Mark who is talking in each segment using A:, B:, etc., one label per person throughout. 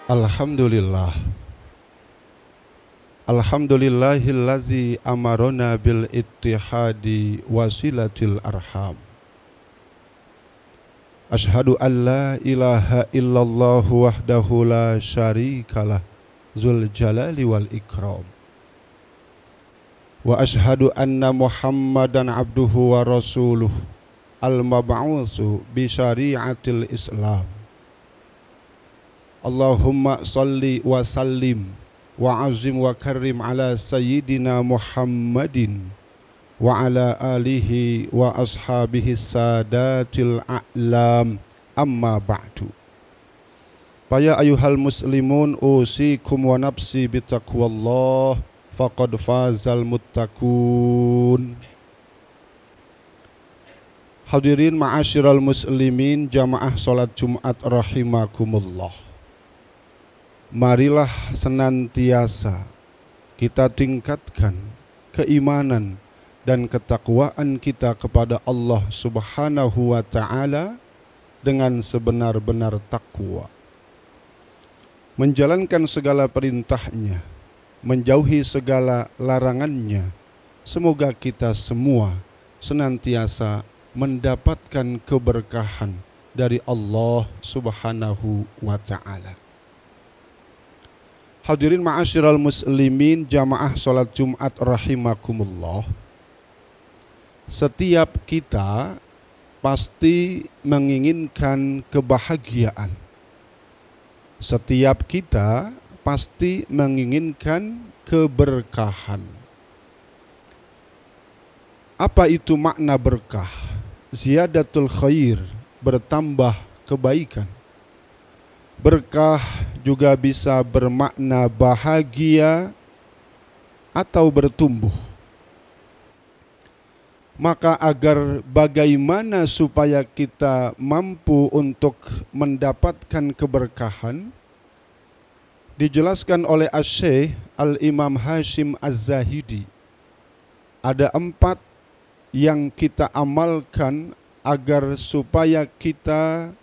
A: Alhamdulillah. Alhamdulillahillazi amarona bil ittihadi wasilatil arham. Ashhadu an la ilaha illallah wahdahu la syarikalah dzul jalali wal ikram. Wa ashhadu anna Muhammadan abduhu wa rasuluh al-mab'utsu bi syari'atil Islam. Allahumma salli wa sallim wa azim wa karim ala sayyidina Muhammadin wa ala alihi wa ashabihi sadatil a'lam, amma ba'du. Faya ayuhal muslimun usikum wa nafsi bitaqwallah faqad fazal muttaqun. Hadirin ma'asyiral muslimin jamaah salat Jumat rahimakumullah. Marilah senantiasa kita tingkatkan keimanan dan ketakwaan kita kepada Allah Subhanahu wa ta'ala dengan sebenar-benar takwa, menjalankan segala perintahnya, menjauhi segala larangannya. Semoga kita semua senantiasa mendapatkan keberkahan dari Allah Subhanahu wa ta'ala. Hadirin ma'asyiral muslimin jamaah salat Jumat rahimakumullah. Setiap kita pasti menginginkan kebahagiaan. Setiap kita pasti menginginkan keberkahan. Apa itu makna berkah? Ziyadatul khair, bertambah kebaikan. Berkah juga bisa bermakna bahagia atau bertumbuh. Maka agar bagaimana supaya kita mampu untuk mendapatkan keberkahan, dijelaskan oleh Asy-Syaikh Al-Imam Hashim Az-Zahidi. Ada 4 yang kita amalkan agar supaya kita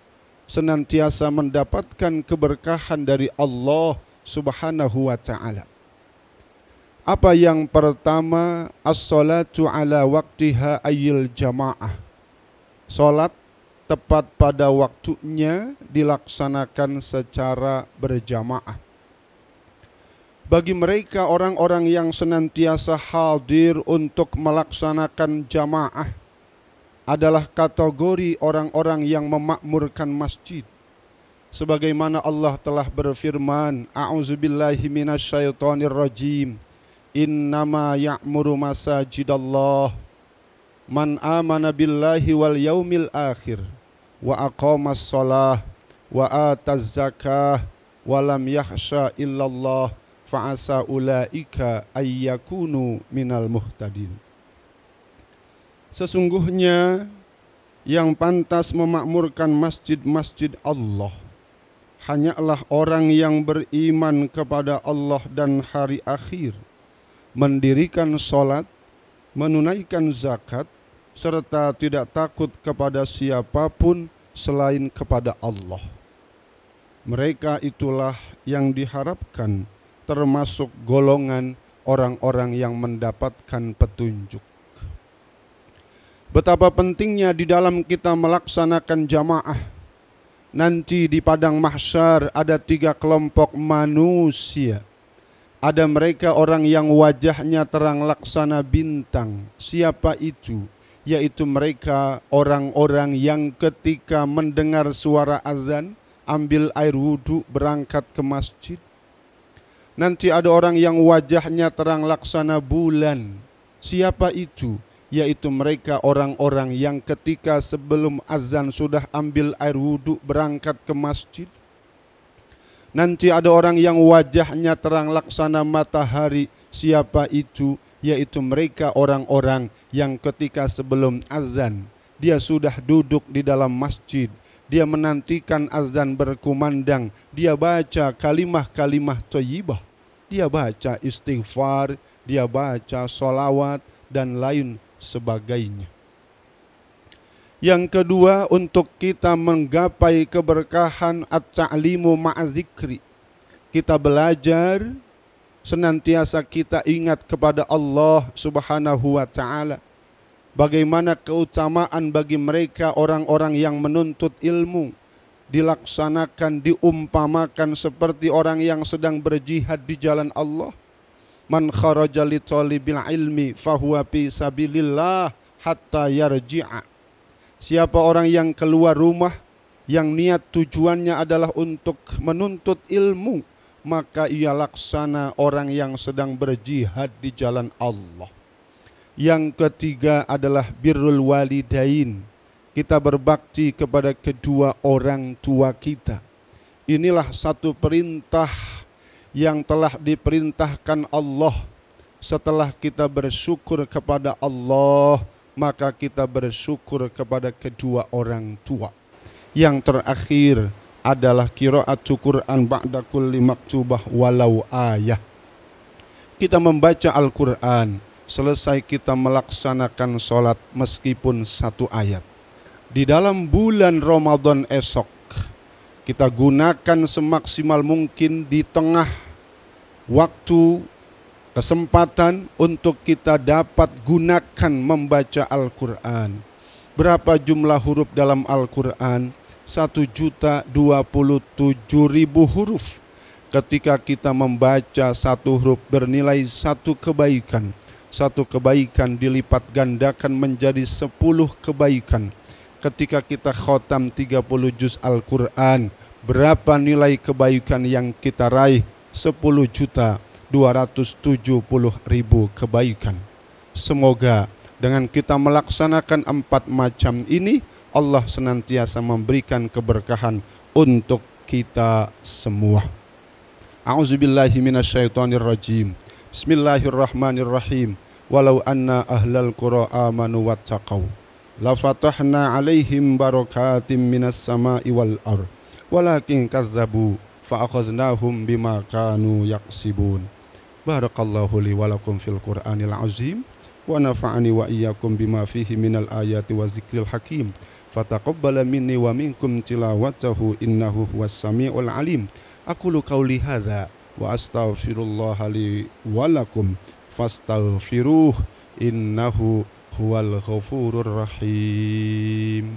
A: senantiasa mendapatkan keberkahan dari Allah Subhanahu wa ta'ala. Apa yang pertama? As-salatu ala waqtiha ayil jamaah. Salat tepat pada waktunya dilaksanakan secara berjamaah. Bagi mereka orang-orang yang senantiasa hadir untuk melaksanakan jamaah adalah kategori orang-orang yang memakmurkan masjid. Sebagaimana Allah telah berfirman, a'udzubillahi minasyaitonir rajim, innama ya'muru masajidallah man amana billahi wal yaumil akhir wa aqamas shalah wa ataz zakah wa lam yakhsha illallah fa'asa ulaika ayyakunu minal muhtadin. Sesungguhnya yang pantas memakmurkan masjid-masjid Allah hanyalah orang yang beriman kepada Allah dan hari akhir, mendirikan sholat, menunaikan zakat, serta tidak takut kepada siapapun selain kepada Allah. Mereka itulah yang diharapkan termasuk golongan orang-orang yang mendapatkan petunjuk. Betapa pentingnya di dalam kita melaksanakan jamaah. Nanti di padang mahsyar ada 3 kelompok manusia. Ada mereka orang yang wajahnya terang laksana bintang. Siapa itu? Yaitu mereka orang-orang yang ketika mendengar suara azan, ambil air wudhu, berangkat ke masjid. Nanti ada orang yang wajahnya terang laksana bulan. Siapa itu? Yaitu mereka orang-orang yang ketika sebelum azan sudah ambil air wudhu, berangkat ke masjid. Nanti ada orang yang wajahnya terang laksana matahari. Siapa itu? Yaitu mereka orang-orang yang ketika sebelum azan dia sudah duduk di dalam masjid. Dia menantikan azan berkumandang. Dia baca kalimah-kalimah thayyibah. Dia baca istighfar, dia baca sholawat dan lain sebagainya. Yang kedua, untuk kita menggapai keberkahan at-ta'limu ma'adzikri, kita belajar, senantiasa kita ingat kepada Allah Subhanahu wa ta'ala. Bagaimana keutamaan bagi mereka orang-orang yang menuntut ilmu, dilaksanakan, diumpamakan seperti orang yang sedang berjihad di jalan Allah. Man kharaja li talibil ilmi fahuwa fi sabilillah hatta yarji'a. Siapa orang yang keluar rumah yang niat tujuannya adalah untuk menuntut ilmu, maka ia laksana orang yang sedang berjihad di jalan Allah. Yang ketiga adalah birrul walidain. Kita berbakti kepada kedua orang tua kita. Inilah satu perintah yang telah diperintahkan Allah. Setelah kita bersyukur kepada Allah, maka kita bersyukur kepada kedua orang tua. Yang terakhir adalah qira'atu Qur'an ba'da kulli maktubah walau ayah. Kita membaca Al-Quran, selesai kita melaksanakan sholat meskipun satu ayat. Di dalam bulan Ramadan esok, kita gunakan semaksimal mungkin di tengah waktu, kesempatan untuk kita dapat gunakan membaca Al-Quran. Berapa jumlah huruf dalam Al-Quran? 1.027.000 huruf. Ketika kita membaca satu huruf bernilai satu kebaikan. Satu kebaikan dilipat gandakan menjadi 10 kebaikan. Ketika kita khotam 30 juz Al-Quran, berapa nilai kebaikan yang kita raih? 10.270.000 kebaikan. Semoga dengan kita melaksanakan 4 macam ini, Allah senantiasa memberikan keberkahan untuk kita semua. A'udzubillahi minasyaitonirrajim. Bismillahirrahmanirrahim. Walau anna ahlal qura amanu wattaqau la fatahna 'alaihim barakatim minas sama'i wal ardh walakin kazzabu fa akhaznahum bima kanu yaksibun. Barakallahu li wa lakum fil Qur'anil azim wa nafa'ani wa iyyakum bima fihi minal ayati wa zikril hakim. Fataqabbala minni wa minkum tilawatahu innahu huwas samiul alim. Aqulu qauli hadza wa astaghfirullaha li wa lakum fastaghfiruh innahu huwal ghafurur rahim.